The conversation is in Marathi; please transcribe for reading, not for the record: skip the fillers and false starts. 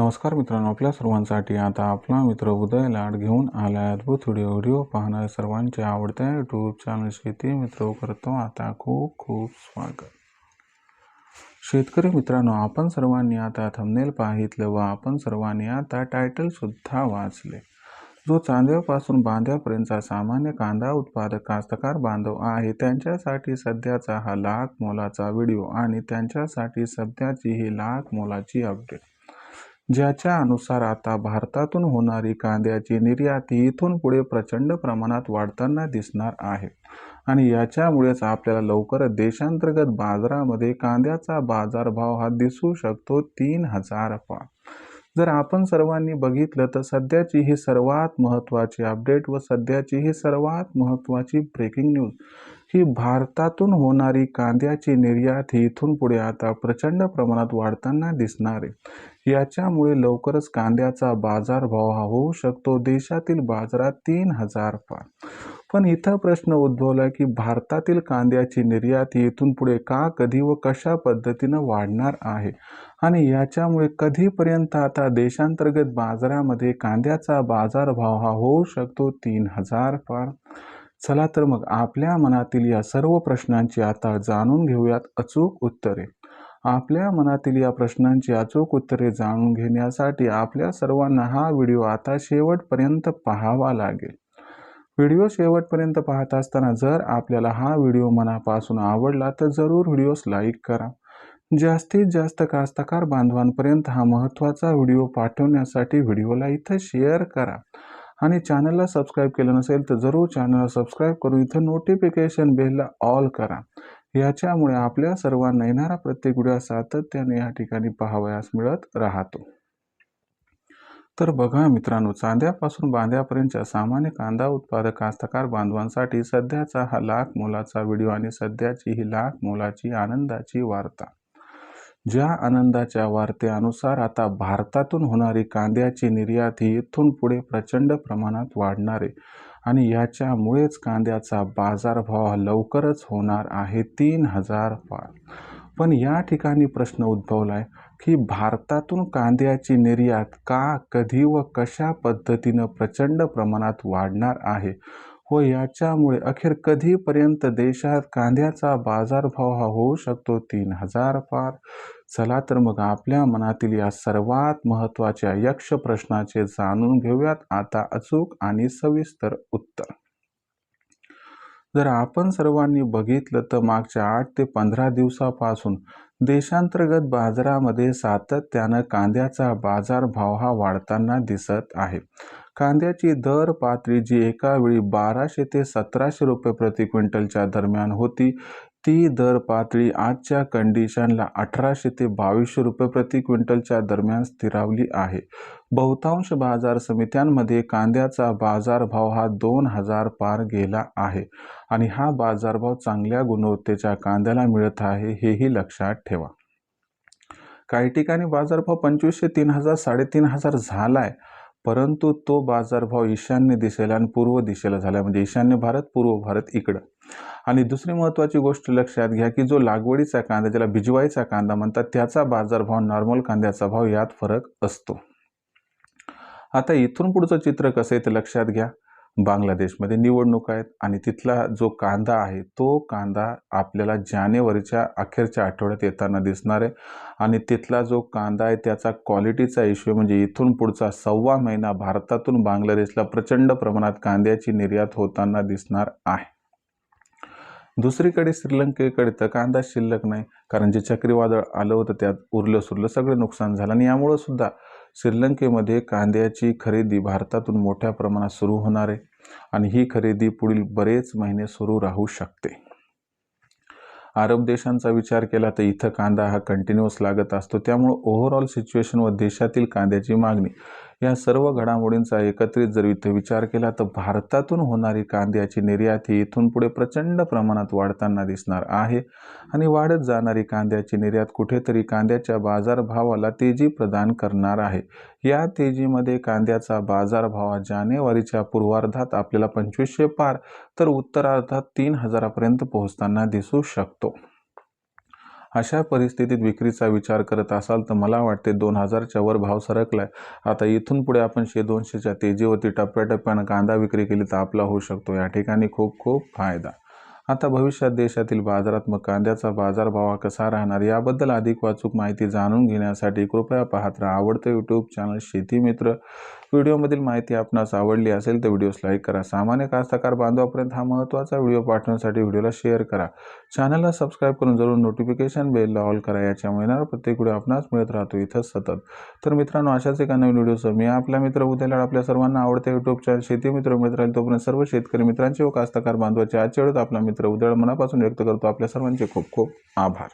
नमस्कार मित्रांनो, आपल्या सर्वांसाठी आता आपला मित्र उदय लाड घेऊन आलाय अद्भुत व्हिडिओ पाहणारे सर्वांचे आवडत्या यूट्यूब चॅनल शेती मित्र करतो आता खूप खूप स्वागत. शेतकरी मित्रांनो, आपण सर्वांनी आता थंबनेल पाहितलं व आपण सर्वांनी आता टायटल सुद्धा वाचले. जो चांद्यापासून बांध्यापर्यंतचा सामान्य कांदा उत्पादक कास्तकार बांधव आहे त्यांच्यासाठी सध्याचा हा लाख मोलाचा व्हिडिओ आणि त्यांच्यासाठी सध्याची ही लाख मोलाची अपडेट, ज्याच्या अनुसार आता भारतातून होणारी कांद्याची निर्यात इथून पुढे प्रचंड प्रमाणात वाढताना दिसणार आहे आणि याच्यामुळेच आपल्याला लवकरच देशांतर्गत बाजारामध्ये कांद्याचा बाजारभाव हा दिसू शकतो 3000 पार. जर आपण सर्वांनी बघितलं तर सध्याची ही सर्वात महत्त्वाची अपडेट व सध्याची ही सर्वात महत्त्वाची ब्रेकिंग न्यूज ही भारतातून होणारी कांद्याची निर्यात ही इथून पुढे आता प्रचंड प्रमाणात वाढताना दिसणार आहे. याच्यामुळे लवकरच कांद्याचा बाजारभाव हा होऊ शकतो देशातील बाजारात 3000 पार. पण इथं प्रश्न उद्भवला की भारतातील कांद्याची निर्यात ही इथून पुढे का, कधी व कशा पद्धतीनं वाढणार आहे आणि याच्यामुळे कधीपर्यंत आता देशांतर्गत बाजारामध्ये कांद्याचा बाजारभाव हा होऊ शकतो 3000 पार. चला तर मग आपल्या मनातील या सर्व प्रश्नांची आता जाणून घेऊयात अचूक उत्तरे. आपल्या मनातील या प्रश्नांची अचूक उत्तरे जाणून घेण्यासाठी आपल्या सर्वांना हा व्हिडिओ आता शेवटपर्यंत पाहावा लागेल. व्हिडिओ शेवटपर्यंत पाहत असताना जर आपल्याला हा व्हिडिओ मनापासून आवडला तर जरूर व्हिडिओस लाईक करा. जास्तीत जास्त कास्तकार बांधवांपर्यंत हा महत्त्वाचा व्हिडिओ पाठवण्यासाठी व्हिडिओला इथं शेअर करा आणि चॅनलला सबस्क्राईब केलं नसेल तर जरूर चॅनलला सबस्क्राईब करून इथं नोटिफिकेशन बेलला ऑल करा. याच्यामुळे आपल्या सर्वांना येणारा प्रत्येक व्हिडिओ सातत्याने या ठिकाणी पाहावयास मिळत राहतो. तर बघा मित्रांनो, चांद्यापासून बांध्यापर्यंतच्या सामान्य कांदा उत्पादक कास्तकार बांधवांसाठी सध्याचा हा लाख मोलाचा व्हिडिओ आणि सध्याची ही लाख मोलाची आनंदाची वार्ता. ज्या आनंदाच्या वार्तेनुसार आता भारतातून होणारी कांद्याची निर्यात ही इथून पुढे प्रचंड प्रमाणात वाढणार आहे आणि याच्यामुळेच कांद्याचा बाजारभाव लवकरच होणार आहे 3000 पार. पण या ठिकाणी प्रश्न उद्भवलाय की भारतातून कांद्याची निर्यात का, कधी व कशा पद्धतीनं प्रचंड प्रमाणात वाढणार आहे व याच्यामुळे अखेर कधीपर्यंत देशात कांद्याचा बाजारभाव हा होऊ शकतो 3000 पार. चला तर मग आपल्या मनातील या सर्वात महत्त्वाच्या यक्ष प्रश्नाचे जाणून घेऊयात आता अचूक आणि सविस्तर उत्तर. जर आपण सर्वांनी बघितलं तर मागच्या 8 ते 15 दिवसापासून देशांतर्गत बाजारामध्ये सातत्यानं कांद्याचा बाजारभाव हा वाढताना दिसत आहे. कांद्याची दर पातळी जी एका वेळी 1200 ते 1700 रुपये प्रति क्विंटलच्या दरम्यान होती, ती दर पातळी आजच्या कंडिशनला 1800 ते 2200 रुपये प्रति क्विंटलच्या दरम्यान स्थिरावली आहे. बहुतांश बाजार समित्यांमध्ये कांद्याचा बाजारभाव हा 2000 पार गेला आहे आणि हा बाजारभाव चांगल्या गुणवत्तेच्या कांद्याला मिळत आहे हेही लक्षात ठेवा. काही ठिकाणी बाजारभाव 2500, 3000, 3500 झालाय, परंतु तो बाजारभाव ईशान्य दिशेला आणि पूर्व दिशेला झाला, म्हणजे ईशान्य भारत, पूर्व भारत इकडं. आणि दुसरी महत्त्वाची गोष्ट लक्षात घ्या की जो लागवडीचा कांदा, ज्याला भिजवायचा कांदा म्हणतात, त्याचा बाजारभाव नॉर्मल कांद्याचा भाव यात फरक असतो. आता इथून पुढचं चित्र कसं आहे ते लक्षात घ्या. बांगलादेशमध्ये निवडणूक आहेत आणि तिथला जो कांदा आहे तो कांदा आपल्याला जानेवारीच्या अखेरच्या आठवड्यात येताना दिसणार आहे आणि तिथला जो कांदा आहे त्याचा क्वालिटीचा इश्यू म्हणजे इथून पुढचा 1.25 महिना भारतातून बांगलादेशला प्रचंड प्रमाणात कांद्याची निर्यात होताना दिसणार आहे. दुसरीकडे श्रीलंकेकडे तर कांदा शिल्लक नाही, कारण जे चक्रीवादळ आलं होतं त्यात उरलं सुरलं सगळं नुकसान झालं आणि यामुळं सुद्धा श्रीलंकेमध्ये कांद्याची खरेदी भारतातून मोठ्या प्रमाणात सुरू होणार आहे आणि ही खरेदी पुढील बरेच महिने सुरू राहू शकते. अरब देशांचा विचार केला तर इथं कांदा हा कंटिन्युअस लागत असतो, त्यामुळे ओव्हरऑल सिच्युएशन व देशातील कांद्याची मागणी या सर्व घडामोडींचा एकत्रित जर इथं विचार केला तर भारतातून होणारी कांद्याची निर्यात ही इथून पुढे प्रचंड प्रमाणात वाढताना दिसणार आहे आणि वाढत जाणारी कांद्याची निर्यात कुठेतरी कांद्याच्या बाजारभावाला तेजी प्रदान करणार आहे. या तेजीमध्ये कांद्याचा बाजारभाव जानेवारीच्या पूर्वार्धात आपल्याला 2500 पार तर उत्तरार्धात 3000 पर्यंत पोहोचताना दिसू शकतो. अशा परिस्थितीत विक्रीचा विचार करत असाल तर मला वाटते 2000च्या वर भाव सरकलाय. आता इथून पुढे आपण 100-200च्या तेजीवरती टप्प्याटप्प्यानं कांदा विक्री केली तर आपला होऊ शकतो या ठिकाणी खूप खूप फायदा. आता भविष्यात देशातील बाजारात मग कांद्याचा बाजारभाव कसा राहणार याबद्दल अधिक अचूक माहिती जाणून घेण्यासाठी कृपया पाहत राहा आवडतं यूट्यूब चॅनल शेती मित्र. व्हिडिओमधील माहिती आपणास आवडली असेल तर व्हिडिओस लाईक करा. सामान्य कास्तकार बांधवापर्यंत हा महत्त्वाचा व्हिडिओ पाठवण्यासाठी व्हिडिओला शेअर करा. चॅनलला सबस्क्राईब करून जरूर नोटिफिकेशन बेलला ऑल करा. याच्यामुळे येणारा प्रत्येक व्हिडिओ आपणास मिळत राहतो इथं सतत. तर मित्रांनो अशाच एका नवीन व्हिडिओसह मी आपला मित्र उद्याला आपल्या सर्वांना आवडते यूट्यूब चॅनल शेती मित्र मिळत राहील. तोपर्यंत सर्व शेतकरी मित्रांचे व कास्तकार बांधवाचे आजच्या वेळेत आपला मित्र उद्याला मनापासून व्यक्त करतो. आपल्या सर्वांचे खूप खूप आभार.